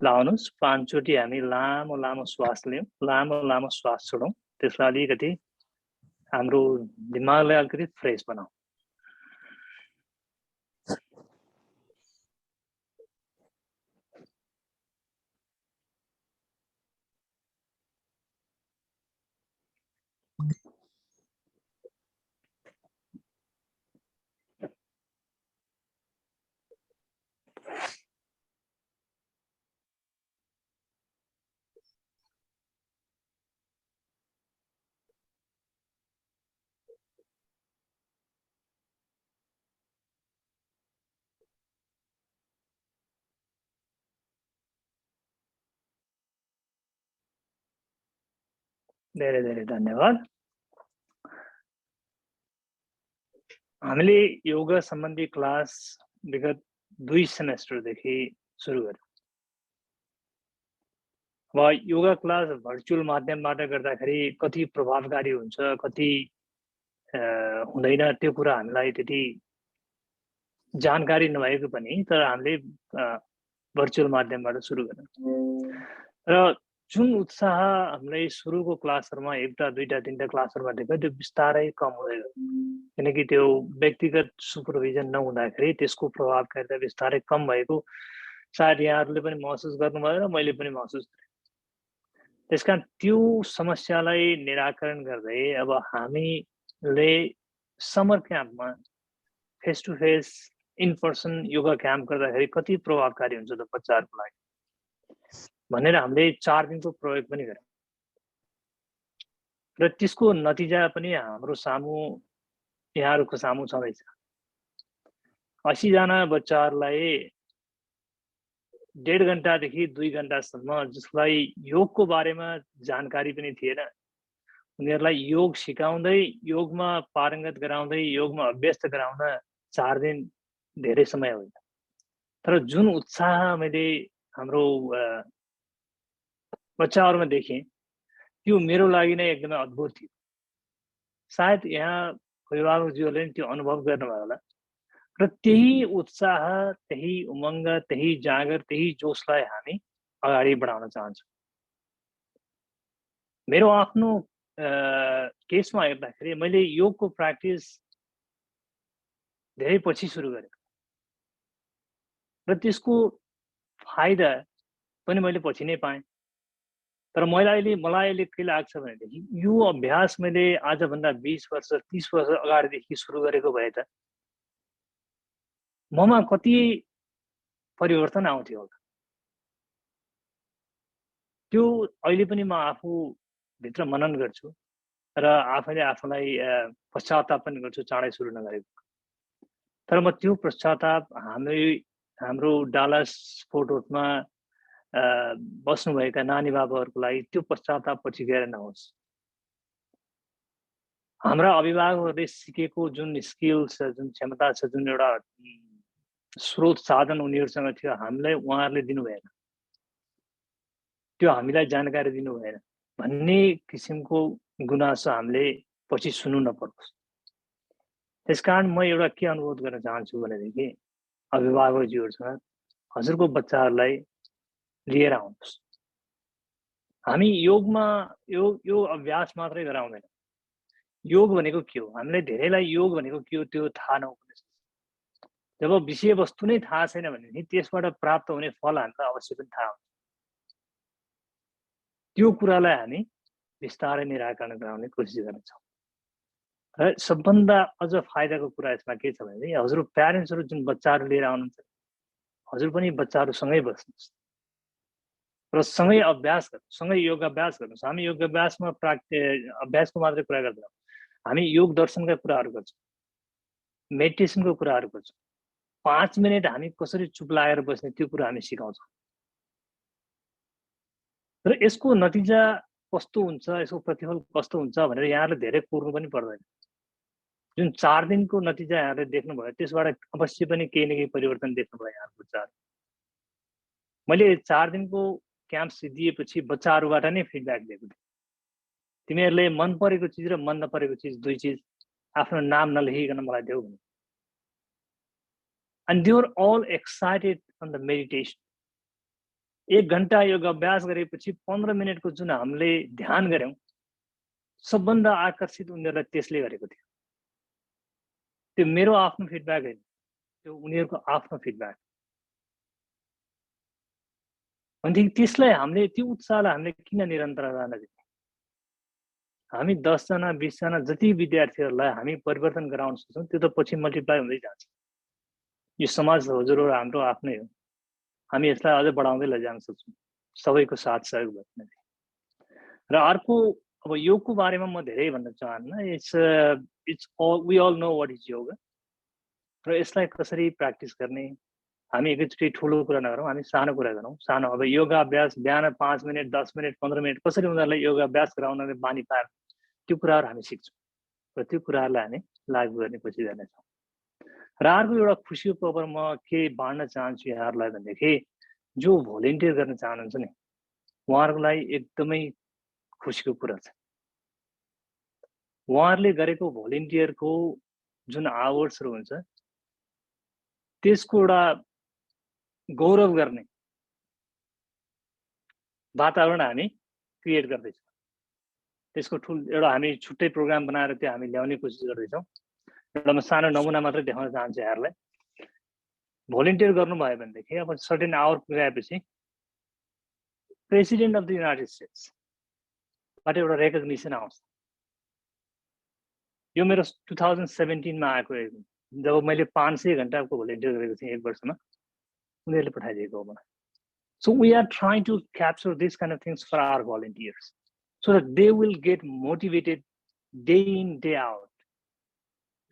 लाउनुस् 5 चोटी हामी लामो लामो श्वास लियौं लामो लामो श्वास छोडौं त्यसलाई अलिकति हाम्रो दिमागलाई अलिकति फ्रेश बनाऊ धेरै धेरै धन्यवाद हामीले योगा सम्बन्धी क्लास विगत 2 सेमेस्टरदेखि सुरु गर्यौं अब योगा क्लास भर्चुअल माध्यमबाट गर्दाखेरि कति प्रभावकारी हुन्छ कति हुँदैन त्यो कुरा हामीलाई त्यति जानकारी नभएको पनि तर हामीले भर्चुअल माध्यमबाट सुरु गर्यौं र जुन उत्साह हामीलाई सुरुको क्लासहरुमा एउटा दुईटा तीनटा क्लासहरुमा देख्यो त्यो बिस्तारै कम हुँदै गयो किनकि त्यो व्यक्तिगत सुपरभिजन नहुँदाखेरि त्यसको प्रभावकारिता बिस्तारै कम भएको सायद यहाँहरुले पनि महसुस गर्नुभयो र मैले पनि महसुस गरेँ त्यसकारण त्यो समस्यालाई निराकरण गर्दै अब हामीले समर क्याम्पमा face to face in person yoga camp गर्दाखेरि कति प्रभावकारी हुन्छ त बच्चाहरुको लागि भनेर हामीले 4 दिनको प्रयोग पनि गर्यौं र त्यसको नतिजा पनि हाम्रो सामु यहाँहरुको सामु छँदैछ 80 जना बच्चाहरुलाई 1.5 घण्टादेखि 2 घण्टासम्म जसलाई योगको बारेमा जानकारी पनि थिएन उनीहरुलाई योग सिकाउँदै योगमा पारंगत गराउँदै योगमा अभ्यस्त गराउन 4 दिन धेरै समय होइन तर जुन उत्साह मैले हाम्रो बच्चाहरुमा देखेँ त्यो मेरो लागि नै एकदमै अद्भुत थियो सायद यहाँ अभिभावकज्यूहरुले त्यो अनुभव गर्नुभयो होला र त्यही उत्साह त्यही उमंग त्यही जागर त्यही जोशलाई हामी अगाडि बढाउन चाहन्छौं मेरो आफ्नो केसमा हेर्दाखेरि मैले योगको प्र्याक्टिस धेरै पछि सुरु गरेको र त्यसको फाइदा पनि मैले पछि नै पाएँ तर मलाई अहिले के लाग्छ भनेदेखि यो अभ्यास मैले आजभन्दा 20 वर्ष 30 वर्ष अगाडिदेखि सुरु गरेको भए त ममा कति परिवर्तन आउँथ्यो होला त्यो अहिले पनि म आफू भित्र मनन गर्छु र आफैले आफूलाई पश्चाताप पनि गर्छु चाँडै सुरु नगरेको तर म त्यो पश्चाताप हाम्रो डालस फोर्ट वर्थमा बस्नुभएका नानी बाबाहरुको लागि त्यो पश्चाताप पछि गएर नहोस् हाम्रा अभिभावकहरुले सिकेको जुन स्किल्स छ जुन क्षमता छ जुन एउटा स्रोत साधन उनीहरुसँग थियो हामीलाई उहाँहरुले दिनु भएन त्यो हामीलाई जानकारी दिनु भएन भन्ने किसिमको गुनासो हामीले पछि सुन्नु नपरोस् त्यसकारण म एउटा के अनुरोध गर्न चाहन्छु भनेदेखि अभिभावकज्यूहरुसँग हजुरको बच्चाहरुलाई लिएर आउनुस् हामी योगमा यो अभ्यास मात्रै गराउँदैन योग भनेको के हो हामीले धेरैलाई योग भनेको के हो त्यो थाहा नहुने जब विषय वस्तु नै थाहा छैन भने त्यसबाट प्राप्त हुने फल हामीलाई अवश्य पनि थाहा हुन्छ त्यो कुरालाई हामी विस्तारै निराकरण गराउने कोसिस गर्छौं र सबभन्दा अझ फाइदाको कुरा यसमा के छ भने हजुर प्यारेन्ट्सहरु जुन बच्चाहरु लिएर आउनुहुन्छ हजुर पनि बच्चाहरुसँगै बस्नुस् र सँगै अभ्यास गर्नुस् सँगै योगाभ्यास गर्नुस् हामी योगाभ्यासमा अभ्यासको मात्रै कुरा गर्दैनौं हामी योग दर्शनका कुराहरु गर्छौं मेडिटेसनको कुराहरु गर्छौं 5 मिनेट हामी कसरी चुप लागेर बस्ने त्यो कुरा हामी सिकाउँछौं र यसको नतिजा कस्तो हुन्छ यसको प्रतिफल कस्तो हुन्छ भनेर यहाँहरुले धेरै कुर्नु पनि पर्दैन जुन 4 दिनको नतिजा यहाँहरुले देख्नुभयो त्यसबाट अवश्य पनि केही न केही परिवर्तन देख्नुभयो यहाँहरुको बच्चाहरु मैले 4 दिनको क्याम्प सिद्धिएपछि बच्चाहरुबाट नै फिडब्याक दिएको थिएँ तिमीहरुले मन परेको चीज र मन नपरेको चीज दुई चीज आफ्नो नाम नलेखिकन मलाई देऊ भने and they were all excited on the meditation 1 घण्टा योग अभ्यास गरेपछि 15 मिनेटको जुन हामीले ध्यान गर्यौं सबभन्दा आकर्षित उनीहरूलाई त्यसले गरेको थियो। त्यो मेरो आफ्नो फिडब्याक होइन, त्यो उनीहरूको आफ्नो फिडब्याक। भनेदेखि त्यसलाई हामीले त्यो उत्साहलाई हामीले किन निरन्तरता नदिने? हामी 10 जना 20 जना जति विद्यार्थीहरूलाई हामी परिवर्तन गराउन सक्छौं त्यो त पछि मल्टिप्लाई हुँदै जान्छ। यो समाज हजुरहरू हाम्रो आफ्नै हो, हामी यसलाई अझै बढाउँदै लैजान सक्छौं सबैको साथ सहयोग भयो। र अर्को अब योगको बारेमा म धेरै भन्न चाहन्न। It's we all know what is yoga र यसलाई कसरी प्र्याक्टिस गर्ने। हामी एकैचोटि ठुलो कुरा नगरौँ, हामी सानो कुरा गरौँ। सानो अब योगा अभ्यास बिहान 5 मिनेट 10 मिनेट 15 मिनेट कसरी उनीहरूलाई योगा अभ्यास गराउनले बानी पार त्यो कुराहरू हामी सिक्छौँ र त्यो कुराहरूलाई हामी लागू गर्ने कोसिस गर्नेछौँ। र अर्को एउटा खुसीको खबर म के बाँड्न चाहन्छु यहाँहरूलाई भनेदेखि जो भोलिन्टियर गर्न चाहनुहुन्छ नि उहाँहरूको लागि एकदमै खुसीको कुरा छ। उहाँहरूले गरेको भोलिन्टियरको जुन आवर्सहरू हुन्छ त्यसको एउटा गौरव गर्ने वातावरण हामी क्रिएट गर्दैछौँ। त्यसको एउटा हामी छुट्टै प्रोग्राम बनाएर त्यो हामी ल्याउने कोसिस गर्दैछौँ। एउटा म सानो नमुना मात्रै देखाउन चाहन्छु यहाँहरूलाई। भोलिन्टियर गर्नुभयो भनेदेखि अब सर्टेन आवर पुगाएपछि president of the United States बाट एउटा रेकग्निसन आउँछ। यो मेरो 2017 मा आएको जब मैले 500 घण्टाको भोलिन्टियर गरेको थिएँ 1 वर्षमा, उनीहरूले पठाइदिएको हो मलाई। So we are trying to capture these kind of things for our volunteers so that they will get motivated day in, day out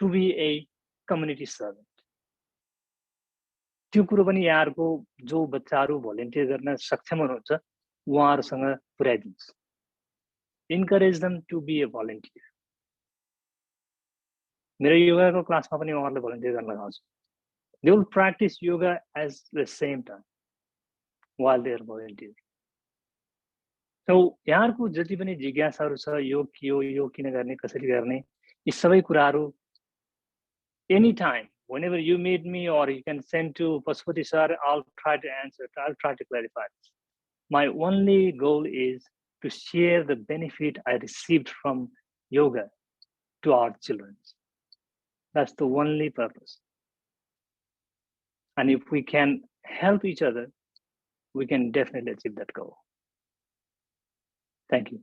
to be a community servant. त्यो कुरो पनि यहाँहरूको जो बच्चाहरू भोलिन्टियर गर्न सक्षम हुनुहुन्छ उहाँहरूसँग पुर्याइदिनुहोस्। Encourage them to be a volunteer. मेरो योगाको क्लासमा पनि उहाँहरूले भोलिन्टियर गर्न लगाउँछु। They will practice yoga at the same time while they are volunteering. So यहाँहरूको जति पनि जिज्ञासाहरू छ योग के हो, योग किन गर्ने, कसरी गर्ने, यी सबै कुराहरू anytime whenever you meet me or you can send to Pasupati sir, I'll try to answer, I'll try to clarify this. My only goal is to share the benefit I received from yoga to our children. That's the only purpose. And if we can help each other, we can definitely achieve that goal. Thank you.